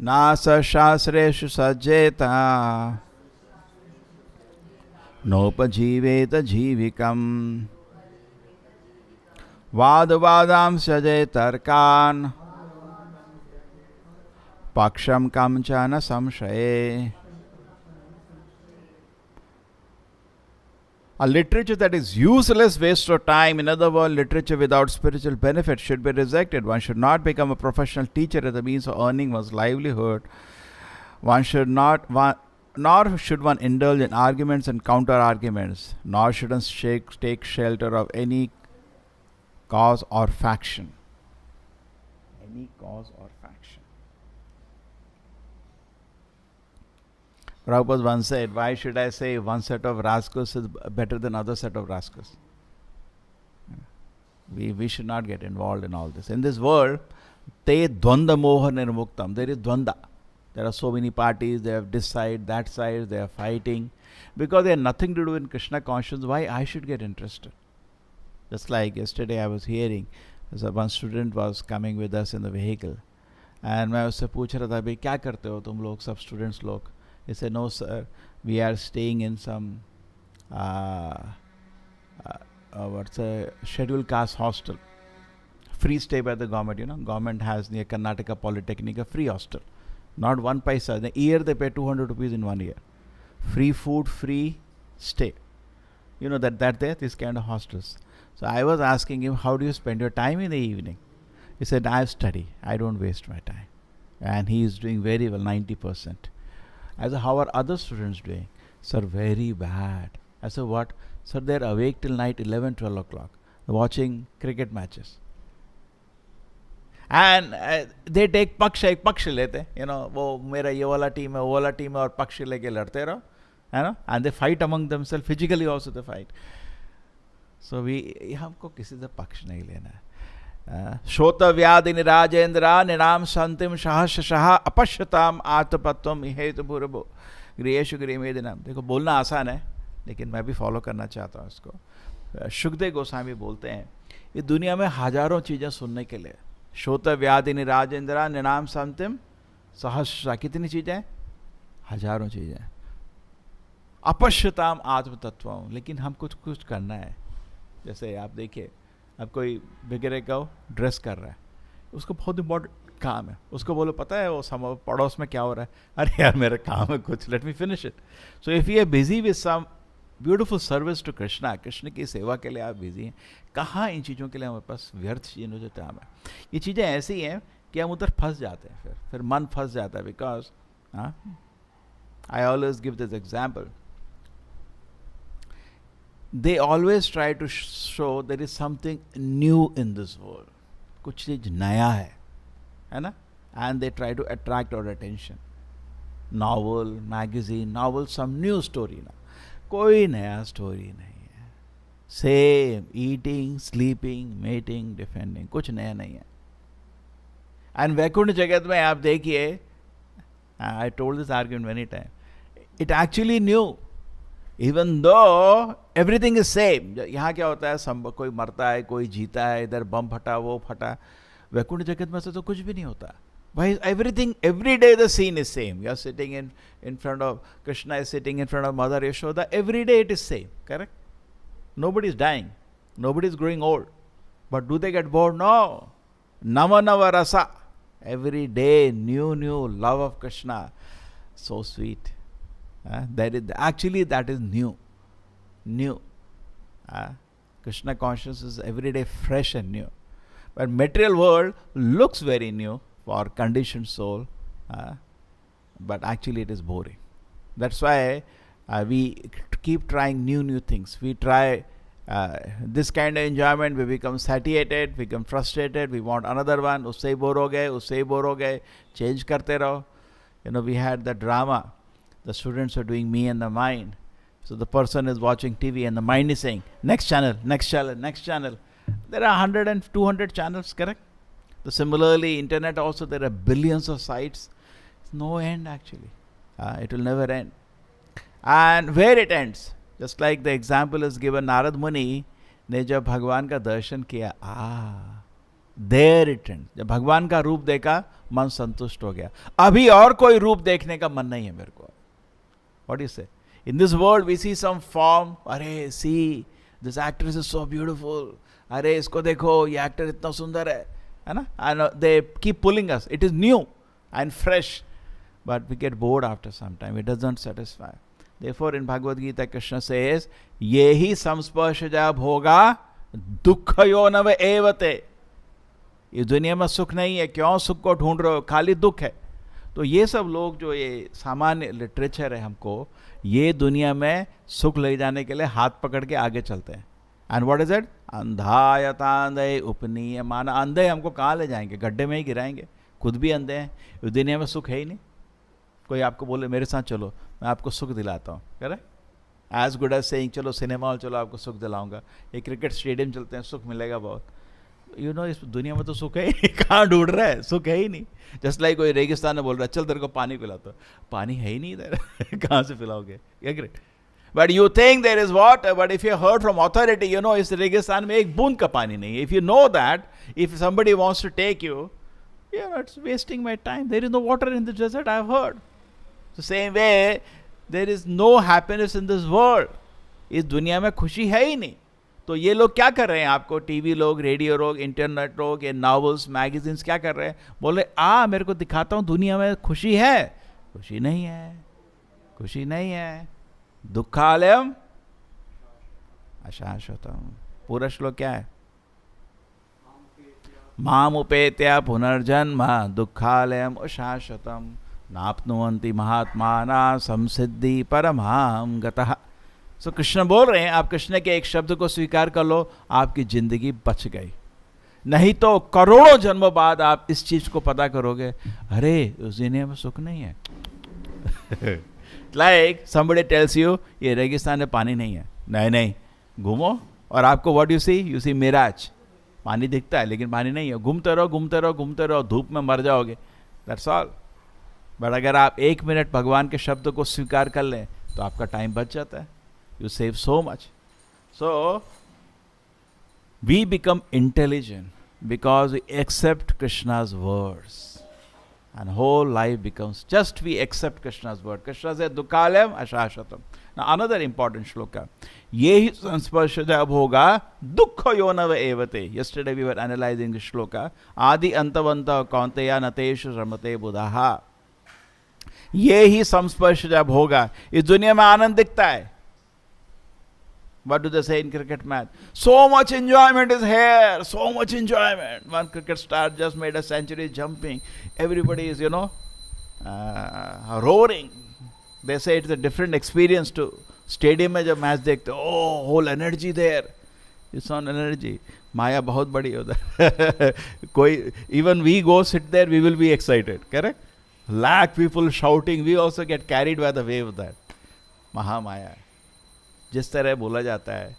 नासशास्त्रेषु सज्जेता नोपजीवेत जीविकम् वादवादांश तर्कान् पक्षं Kanchan संशये. A literature that is useless waste of time, in other words, literature without spiritual benefit, should be rejected. One should not become a professional teacher as a means of earning one's livelihood. Nor should one indulge in arguments and counter-arguments, nor should one take shelter of any cause or faction. Any cause or faction. Prabhupada once said, why should I say one set of rascals is better than other set of rascals? We should not get involved in all this. In this world, te dvanda moha nirmuktam. There is dvanda. There are so many parties, they have this side, that side, they are fighting. Because they have nothing to do in Krishna consciousness, why I should get interested? Just like yesterday I was hearing, one student was coming with us in the vehicle. And मैं उससे पूछ रहा था, भाई क्या करते हो तुम लोग सब students लोग? He said, no sir, we are staying in some what's a scheduled caste hostel. Free stay by the government, Government has near Karnataka Polytechnic a free hostel. Not one paisa. In a year they pay 200 rupees in 1 year. Free food, free stay. That there, this kind of hostels. So I was asking him, how do you spend your time in the evening? He said, I study. I don't waste my time. And he is doing very well, 90%. I said, how are other students doing? Sir, very bad. I said, what? Sir, they're awake till night 11, 12 o'clock, watching cricket matches. And they take paksha, एक पक्ष लेते, वो मेरा ये वाला team है, वो वाला टीम है और पक्ष लेके लड़ते रहो. है ना, and they fight among themselves, physically also they fight. So we, हमको किसी से पक्ष नहीं लेना है. श्रोतव्यादिनि राजेंद्रा निराम संतिम सहस्रशः अपश्यताम आत्मपत्वम हेतु भूरभो गृहेषु गृहमेदिनम. देखो बोलना आसान है, लेकिन मैं भी फॉलो करना चाहता हूँ इसको. शुकदेव गोस्वामी बोलते हैं, ये दुनिया में हजारों चीज़ें सुनने के लिए. श्रोतव्यादिनि राजेंद्रा निराम संतिम सहस्रशः, कितनी चीज़ें? हजारों चीज़ें. अपश्यताम आत्मतत्वम, लेकिन हम कुछ करना है. जैसे आप देखिए, अब कोई वगैरह का ड्रेस कर रहा है, उसको बहुत इंपॉर्टेंट काम है, उसको बोलो पता है वो पड़ोस में क्या हो रहा है, अरे यार मेरा काम है कुछ, let me finish it. So if you are busy with some beautiful service to Krishna, Krishna की सेवा के लिए आप बिजी हैं, कहाँ इन चीज़ों के लिए हमारे पास व्यर्थ चीज़ों जो टाइम है. ये चीज़ें ऐसी हैं कि हम उधर फंस जाते हैं, फिर मन फंस जाता है. Because I always give this example, they always try to show there is something new in this world. कुछ चीज नया है ना, and they try to attract our attention. Novel, magazine, novel, some new story ना. कोई नया story नहीं है. Same, eating, sleeping, mating, defending, कुछ नया नहीं है. And वैकुंठ जगत में आप देखिए, I told this argument many times, it actually new. Even though everything is same. यहाँ क्या होता है, कोई मरता है, कोई जीता है, इधर बम फटा, वो फटा. वैकुंठ जगत में से तो कुछ भी नहीं होता. Why everything, every day the scene is same. You are sitting in front of, Krishna is sitting in front of Mother Yashoda. Every day it is same, correct? Nobody is dying. Nobody is growing old. But do they get bored? No. Nava nava rasa. Every day new love of Krishna. So sweet. That is new. Krishna consciousness is every day fresh and new. But material world looks very new for conditioned soul, but actually it is boring. That's why we keep trying new things. We try this kind of enjoyment, we become satiated, become frustrated, we want another one, usse bore ho gaye, change karte raho. We had the drama. The students are doing Me and the Mind. So the person is watching TV and the mind is saying, next channel. There are 100 and 200 channels, correct? So similarly, internet also, there are billions of sites. It's no end actually. It will never end. And where it ends, just like the example is given, Narad Muni ने जब भगवान का दर्शन किया, there it ends. जब भगवान का रूप देखा, मन संतुष्ट हो गया. अभी और कोई रूप देखने का मन नहीं है मेरे को. What do you say? In this world, we see some form. अरे, see, this actress is so beautiful. अरे, इसको देखो, ये actor इतना सुंदर है ना? And they keep pulling us. It is new and fresh, but we get bored after some time. It doesn't satisfy. Therefore, in Bhagavad Gita, Krishna says, ये ही संस्पर्शजा भोगा दुःखयो नव एवते. ये दुनिया में सुख नहीं है, क्यों सुख को ढूंढ रहे हो, खाली दुख है. तो ये सब लोग जो ये सामान्य लिटरेचर है, हमको ये दुनिया में सुख ले जाने के लिए हाथ पकड़ के आगे चलते हैं. And what is it? अंधायतांधे उपनीय माना. अंधे हमको कहाँ ले जाएंगे? गड्ढे में ही गिराएंगे. खुद भी अंधे हैं. इस दुनिया में सुख है ही नहीं. कोई आपको बोले मेरे साथ चलो, मैं आपको सुख दिलाता हूँ, correct? As good as saying चलो सिनेमा हॉल चलो, आपको सुख दिलाऊंगा. ये क्रिकेट स्टेडियम चलते हैं, सुख मिलेगा बहुत. इस दुनिया में तो सुख है ही. कहाँ ढूंढ रहा है? सुख है ही नहीं. जस्ट लाइक कोई रेगिस्तान में बोल रहा है, चल तेरे को पानी पिलाता हूं. पानी है ही नहीं इधर. कहाँ से पिलाओगे? Great. But you think there is water, but if you heard from authority, इस रेगिस्तान में एक बूंद का पानी नहीं है. If you know that, if somebody wants to take you, it's wasting my time. There is no water in the desert, I have heard. The same way there is no happiness in this world. इस दुनिया में खुशी है ही नहीं. तो ये लोग क्या कर रहे हैं? आपको टीवी लोग, रेडियो लोग, इंटरनेट लोग, ये नॉवेल्स, मैगजीन्स क्या कर रहे हैं? बोले मेरे को दिखाता हूँ दुनिया में खुशी है. खुशी नहीं है. दुखालयम अशाश्वतम. पूरा श्लोक क्या है? माम उपेत्य पुनर्जन्म दुखालयम अशाश्वतम नाप्नुवन्ति महात्माना संसिद्धि परमाम गतः. सो कृष्ण बोल रहे हैं, आप कृष्ण के एक शब्द को स्वीकार कर लो, आपकी जिंदगी बच गई. नहीं तो करोड़ों जन्मों बाद आप इस चीज को पता करोगे, अरे उस दुनिया में सुख नहीं है. लाइक somebody tells you ये रेगिस्तान में पानी नहीं है, नहीं घूमो, और आपको what you see मिराज, पानी दिखता है लेकिन पानी नहीं है, घूमते रहो धूप में मर जाओगे, दैट्स ऑल। बट अगर आप 1 मिनट भगवान के शब्द को स्वीकार कर लें तो आपका टाइम बच जाता है, you save so much. So we become intelligent because we accept Krishna's words and whole life becomes just we accept Krishna's word. Krishna said dukkhalayam ashashatam. Now another important shloka, ye hi sansparsha jab hoga dukkha yonava evate. Yesterday we were analyzing this shloka, adi antavanta kaunteya nateshu ramate buddhaha. ये ही संस्पर्श जब होगा, इस दुनिया में आनंद दिखता है। What do they say in cricket match? So much enjoyment is here, so much enjoyment. One cricket star just made a century jumping. Everybody is, roaring. They say it's a different experience to stadium में जब match देखते, oh, whole energy there. It's on energy. माया बहुत बड़ी उधर। कोई, even we go sit there, we will be excited, correct? Lakh people shouting, we also get carried by the wave of that. Mahamaya. जिस तरह बोला जाता है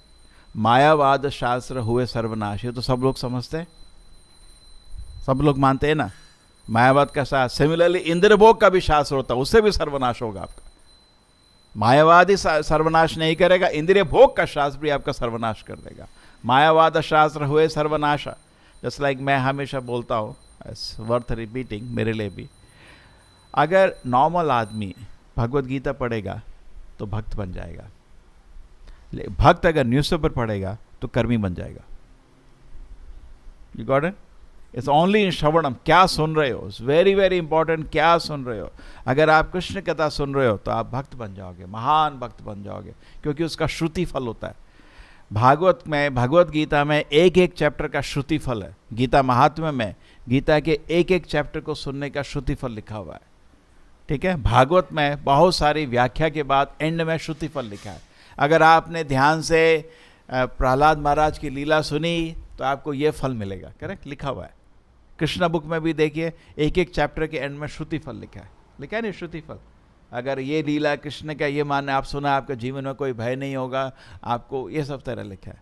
मायावाद शास्त्र हुए सर्वनाश, ये तो सब लोग समझते हैं, सब लोग मानते हैं ना, मायावाद का शास्त्र। सिमिलरली इंद्र भोग का भी शास्त्र होता है, उससे भी सर्वनाश होगा आपका। मायावाद ही सर्वनाश नहीं करेगा, इंद्रिय भोग का शास्त्र भी आपका सर्वनाश कर देगा। मायावाद शास्त्र हुए सर्वनाश। जस्ट लाइक मैं हमेशा बोलता हूँ, वर्थ रिपीटिंग मेरे लिए भी, अगर नॉर्मल आदमी भगवत गीता पढ़ेगा तो भक्त बन जाएगा, भक्त अगर न्यूज़पेपर पढ़ेगा तो कर्मी बन जाएगा। You got it? It's only in श्रवणम, क्या सुन रहे हो, इट्स वेरी वेरी इंपॉर्टेंट, क्या सुन रहे हो। अगर आप कृष्ण कथा सुन रहे हो तो आप भक्त बन जाओगे, महान भक्त बन जाओगे, क्योंकि उसका श्रुति फल होता है। भागवत में, भगवत गीता में एक एक चैप्टर का श्रुति फल है। गीता महात्म्य में गीता के एक एक चैप्टर को सुनने का श्रुति फल लिखा हुआ है, ठीक है। भागवत में बहुत सारी व्याख्या के बाद एंड में श्रुति फल लिखा है। अगर आपने ध्यान से प्रहलाद महाराज की लीला सुनी तो आपको ये फल मिलेगा, करेक्ट, लिखा हुआ है। कृष्णा बुक में भी देखिए, एक एक चैप्टर के एंड में श्रुति फल लिखा है नहीं, श्रुति फल। अगर ये लीला कृष्ण का ये मानना आप सुना, आपके जीवन में कोई भय नहीं होगा, आपको ये सब तरह लिखा है।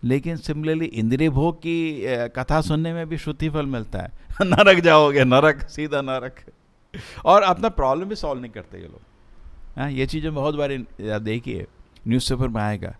लेकिन सिमिलरली इंद्रिय भोग की कथा सुनने में भी श्रुति फल मिलता है। नरक जाओगे, नरक, सीधा नरक, और अपना प्रॉब्लम भी सॉल्व नहीं करते ये लोग। हाँ, ये चीज़ें बहुत बार देखिए, न्यूज़पेपर में आएगा,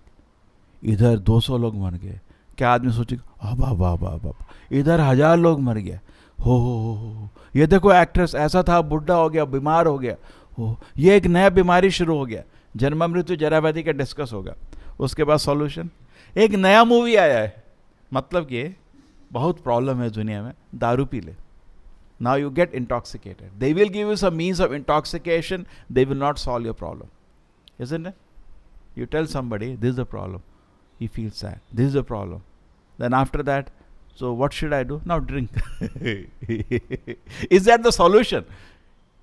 इधर 200 लोग मर गए। क्या आदमी सोचेगा, वाह वाह वाह वाह, इधर 1000 लोग मर गए, हो, ये देखो एक्ट्रेस ऐसा था, बुढ़ा हो गया, बीमार हो गया, हो, ये एक नया बीमारी शुरू हो गया, जन्म मृत्यु जरा व्याधि का डिस्कस होगा। उसके बाद सॉल्यूशन, एक नया मूवी आया है, मतलब कि बहुत प्रॉब्लम है दुनिया में, दारू पी ले। Now you get intoxicated. They will give you some means of intoxication. They will not solve your problem, isn't it? You tell somebody, this is the problem. He feels sad. This is the problem. Then after that, so what should I do? Now drink. Is that the solution?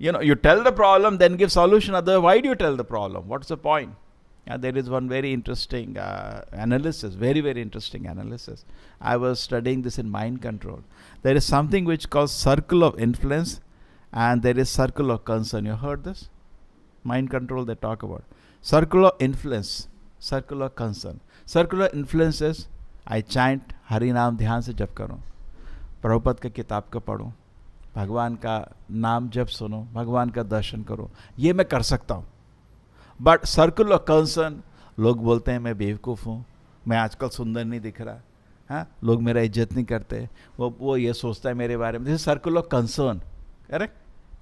You tell the problem, then give solution. Otherwise, why do you tell the problem? What's the point? There is one very interesting analysis, very, very interesting analysis. I was studying this in mind control. There is something which calls circle of influence, and there is circle of concern. You heard this? Mind control they talk about. Circle of influence, circle of concern. Circle of influence is, I chant Hari नाम ध्यान से जप करूँ, प्रभुपद का किताब का पढ़ूँ, भगवान का नाम जप सुनो, भगवान का दर्शन करो, ये मैं कर सकता हूँ। बट सर्कल ऑफ कंसर्न, लोग बोलते हैं मैं बेवकूफ़ हूँ, मैं आजकल सुंदर नहीं दिख रहा, हाँ, लोग मेरा इज्जत नहीं करते, वो ये सोचता है मेरे बारे में। This is circle of concern, correct.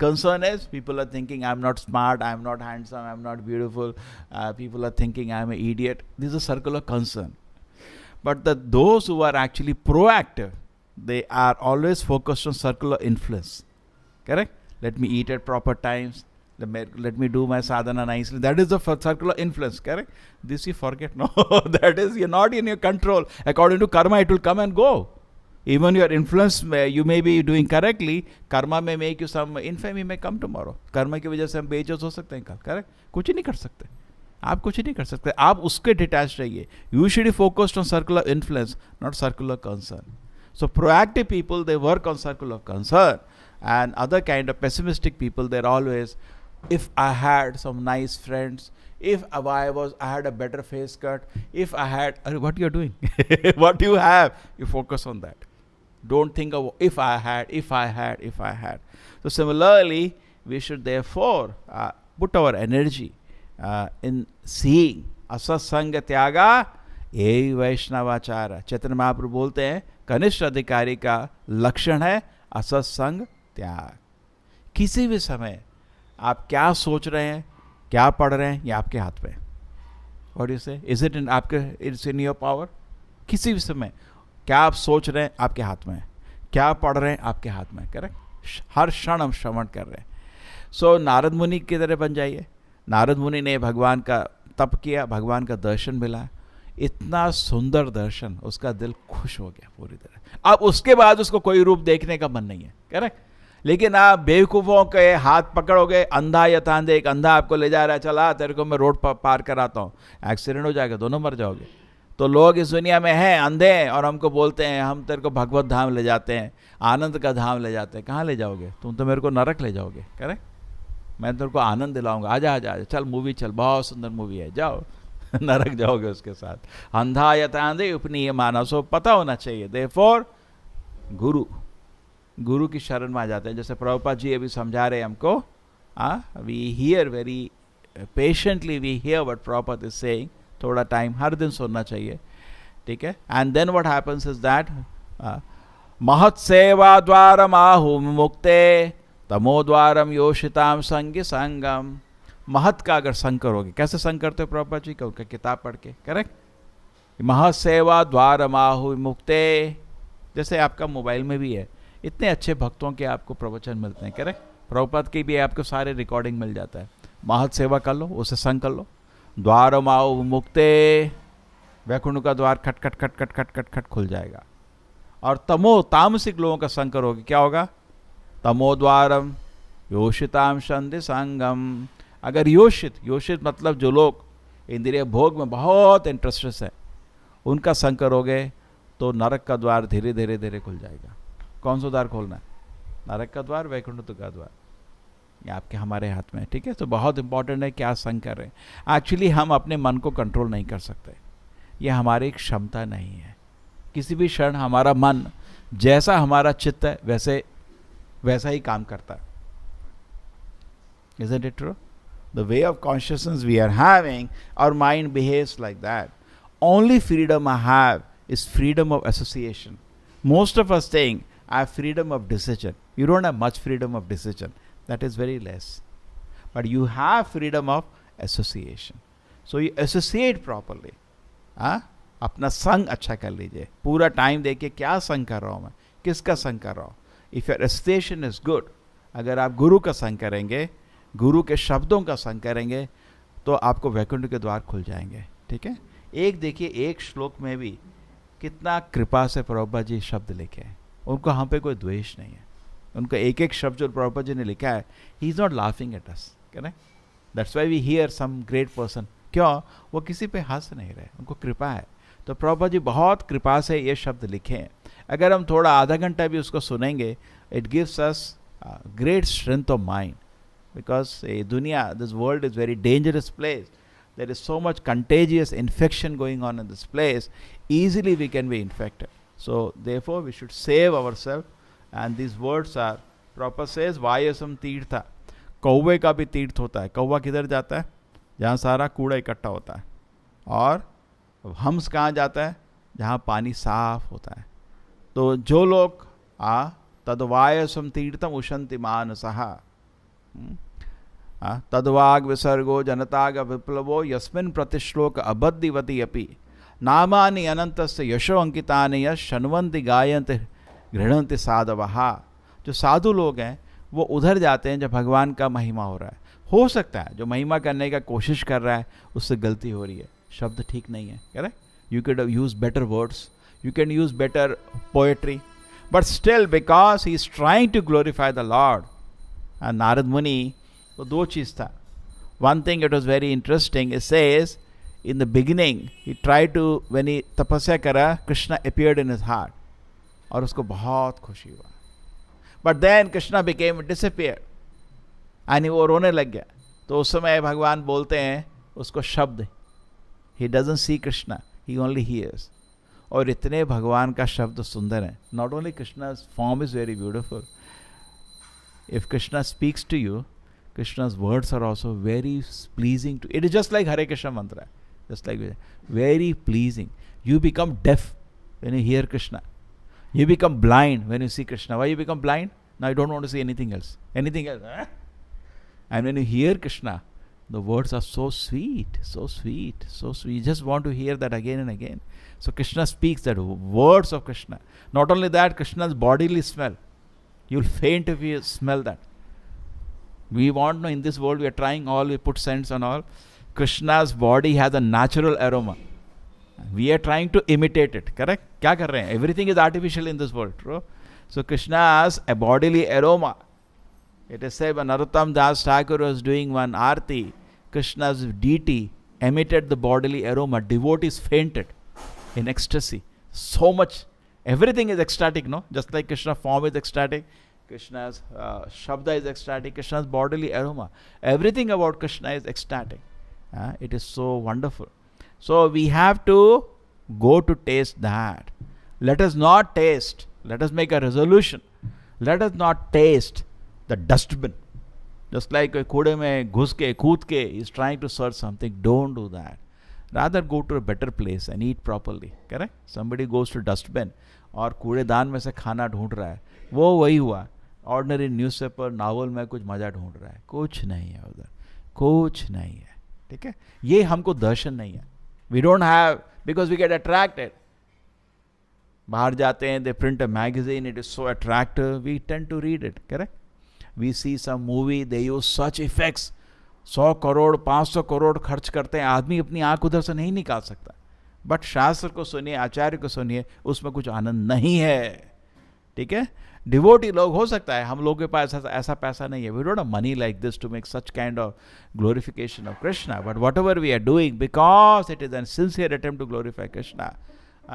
Concern is people are thinking I'm not smart, I'm not handsome, I'm not beautiful, people are thinking I'm an idiot. This is a circle of concern. But those who are actually proactive, they are always focused on circle of influence, correct. Let me eat at proper times, let me do my sadhana nicely. That is the circle of influence, correct. This you forget. No, that is, you're not in your control. According to karma, it will come and go. Even your influence, you may be doing correctly, karma may make you some infamy may come tomorrow. Karma की वजह से हम बेइज्जत हो सकते हैं कल, correct. कुछ नहीं कर सकते आप, कुछ नहीं कर सकते आप, उसके डिटैच रहिए। You should be focused on circle of influence, not circle of concern. So proactive people, they work on circle of concern, and other kind of pessimistic people, they're always if I had some nice friends, if I had a better face cut, if I had, what you're doing, what you have, you focus on that. Don't think of if I had. So similarly, we should therefore put our energy in seeing असत्संग त्यागा यही वैष्णवाचार. चैतन्य महाप्रभु बोलते हैं कनिष्ठ अधिकारी का लक्षण है असत्संग त्याग. किसी भी समय आप क्या सोच रहे हैं, क्या पढ़ रहे हैं, ये आपके हाथ में. व्हाट यू से, इज इट इन आपके, इट्स इन योर पावर. किसी भी समय क्या आप सोच रहे हैं आपके हाथ में, क्या पढ़ रहे हैं आपके हाथ में. करेक्ट. हर क्षण हम श्रवण कर रहे हैं. सो नारद मुनि की तरह बन जाइए. नारद मुनि ने भगवान का तप किया, भगवान का दर्शन मिला, इतना सुंदर दर्शन, उसका दिल खुश हो गया पूरी तरह. अब उसके बाद उसको कोई रूप देखने का मन नहीं है. करेक्ट. लेकिन आप बेवकूफ़ों के हाथ पकड़ोगे, अंधा या तांधे, एक अंधा आपको ले जा रहा है, चला तेरे को मैं रोड पार कराता हूँ, एक्सीडेंट हो जाएगा, दोनों मर जाओगे. तो लोग इस दुनिया में हैं अंधे और हमको बोलते हैं हम तेरे को भगवत धाम ले जाते हैं, आनंद का धाम ले जाते हैं. कहाँ ले जाओगे तुम? तो मेरे को नरक ले जाओगे. करेक्ट. मैं तेरे को आनंद दिलाऊंगा, आजा आजा आजा, चल मूवी चल, बहुत सुंदर मूवी है, जाओ. नरक जाओगे उसके साथ. अंधा या तांधे उपनीय मानव. सो पता होना चाहिए. देयरफॉर गुरु की शरण में आ जाते हैं. जैसे प्रभुपाद जी अभी समझा रहे हैं हमको, we hear very patiently, we hear what Prabhupada is saying. थोड़ा टाइम हर दिन सुनना चाहिए. ठीक है. And then what happens is that महत् सेवा द्वारम आहु मुक्ते तमोद्वारम योषिताम संगी संगम. महत् का अगर संग करोगे, कैसे संग करते हो प्रभुपाद जी का? उनका किताब पढ़ के. करेक्ट. महत् सेवा द्वारम आहु मुक्ते, जैसे आपका मोबाइल में भी है, इतने अच्छे भक्तों के आपको प्रवचन मिलते हैं. करेक्ट. प्रभुपाद की भी आपको सारे रिकॉर्डिंग मिल जाता है. महत् सेवा कर लो, उससे संग कर लो. द्वारम आहु मुक्ते, वैकुंठ का द्वार खट खट खट खट खट खट खट खुल जाएगा. और तामसिक लोगों का संग करोगे, क्या होगा? तमोद्वारम योषिताम संधि संगम. अगर योषित मतलब जो लोग इंद्रिय भोग में बहुत इंटरेस्टेड है, उनका संग करोगे तो नरक का द्वार धीरे धीरे धीरे खुल जाएगा. कौन सा द्वार खोलना है? नरक का द्वार, वैकुंठ का द्वार. ये आपके हमारे हाथ में है. ठीक है. तो बहुत इंपॉर्टेंट है क्या संग कर रहे हैं. एक्चुअली हम अपने मन को कंट्रोल नहीं कर सकते, ये हमारी क्षमता नहीं है. किसी भी क्षण हमारा मन, जैसा हमारा चित्त है वैसा ही काम करता है. Isn't it true? The way of consciousness we are having, our mind behaves like that. Only freedom I have is freedom of association. Most of us think I have freedom of decision. You don't have much freedom of decision. That is very less. But you have freedom of association. So you associate properly. अपना संग अच्छा कर लीजिए. पूरा time देखिए क्या संग कर रहा हूँ मैं, किसका संग कर रहा हूँ. If your association is good, अगर आप गुरु का संग करेंगे, गुरु के शब्दों का संग करेंगे, तो आपको वैकुंठ के द्वार खुल जाएंगे. ठीक है. एक देखिए, एक श्लोक में भी कितना कृपा से प्रभुपाद जी शब्द लिखे हैं. उनको हम पे कोई द्वेष नहीं है. उनका एक एक शब्द जो प्रभुपाद जी ने लिखा है, he is not laughing at us. Correct. That's why we hear some great person. क्यों? वो किसी पे हंस नहीं रहे, उनको कृपा है. तो प्रभुपाद जी बहुत कृपा से ये शब्द लिखे हैं. अगर हम थोड़ा आधा घंटा भी उसको सुनेंगे, it gives us great strength of mind. Because दुनिया, this world is very dangerous place. There is so much contagious infection going on in this place. easily we can be infected. So therefore we should save ourselves. And these words are, Prabhupada says, Vayasam Tirtha. कौवे का भी तीर्थ होता है. कौवा किधर जाता है? जहाँ सारा कूड़ा इकट्ठा होता है. और हंस कहाँ जाता है? जहाँ पानी साफ होता है. तो जो लोग तद्वायसम तीर्थम उशंति मानसः, तद्वाग विसर्गो जनताग विप्लवो यस्मिन् प्रतिश्लोक अबद्धिवति अपि नामानि अनंतस्य यशो अंकितानि यशन्वन्ति गायन्ति गृह्णन्ति साधवः. जो साधु लोग हैं वो उधर जाते हैं जब भगवान का महिमा हो रहा है. हो सकता है जो महिमा करने का कोशिश कर रहा है उससे गलती हो रही है, शब्द ठीक नहीं है. Correct. You can use better words, you can use better poetry, but still because he is trying to glorify the Lord. Narad Muni वो दो चीज़ था. One thing it was very interesting. It says in the beginning he tried to, when he tapasya kara, Krishna appeared in his heart और उसको बहुत खुशी हुआ. But then Krishna became disappeared and वो रोने लग गया. तो उस समय भगवान बोलते हैं उसको शब्द. He doesn't see Krishna, he only hears. और इतने भगवान का शब्द सुंदर है. Not only Krishna's form is very beautiful. If Krishna speaks to you, Krishna's words are also very pleasing to. It is just like Hare Krishna mantra, just like very pleasing. You become deaf when you hear Krishna. You become blind when you see Krishna. Why you become blind? Now you don't want to see anything else. Anything else. And when you hear Krishna, the words are so sweet, so sweet, so sweet. You just want to hear that again and again. So Krishna speaks that words of Krishna. Not only that, Krishna's bodily smell. You'll faint if you smell that. We want to, in this world, we are trying all, we put scents and all. Krishna's body has a natural aroma. We are trying to imitate it, correct? क्या कर रहे हैं? Everything is artificial in this world, true? So Krishna has a bodily aroma. It is said when Narottam Das Thakur was doing one arti, Krishna's deity emitted the bodily aroma. Devotees fainted in ecstasy. So much, everything is ecstatic, no? Just like Krishna's form is ecstatic, Krishna's Shabda is ecstatic, Krishna's bodily aroma. Everything about Krishna is ecstatic. It is so wonderful. So we have to go to taste that. Let us not taste. Let us make a resolution. Let us not taste the dustbin. Just like कूड़े में घुस के कूद के is trying to search something. Don't do that. Rather go to a better place and eat properly. Correct? Somebody goes to dustbin और कूड़ेदान में से खाना ढूंढ रहा है. वो वही हुआ. ऑर्डनरी न्यूज़पेपर नावल में कुछ मजा ढूंढ रहा है. कुछ नहीं है उधर, कुछ नहीं है. ठीक है, ये हमको दर्शन नहीं है. We don't have, because we get attracted. बाहर जाते हैं, they print a magazine, it is so attractive, we tend to read it. Correct? We see some movie, they use such effects. 100 crore 500 crore खर्च करते हैं, आदमी अपनी आंख उधर से नहीं निकाल सकता. बट शास्त्र को सुनिए, आचार्य को सुनिए, उसमें कुछ आनंद नहीं है. ठीक है, डिवोटी लोग हो सकता है, हम लोगों के पास ऐसा पैसा नहीं है. We don't have money like this to make such kind of glorification of Krishna. But whatever we are doing, because it is an sincere attempt to glorify Krishna,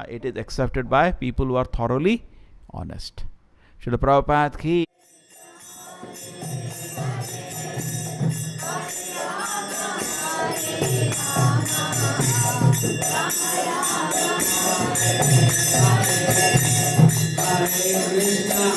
it is accepted by people who are thoroughly honest. Srila Prabhupada ki Krishna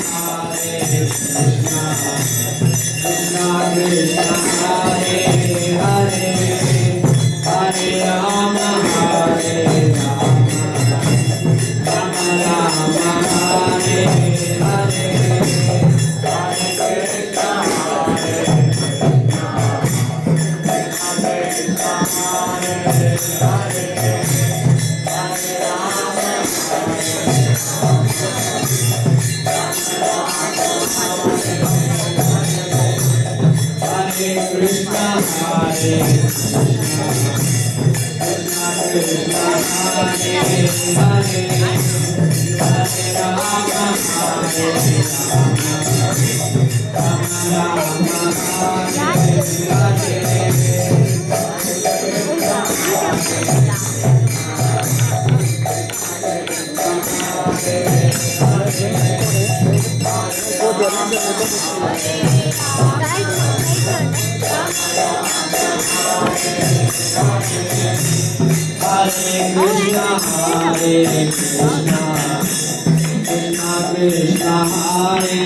Krishna Hare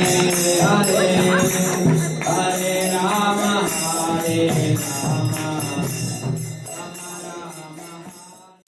Hare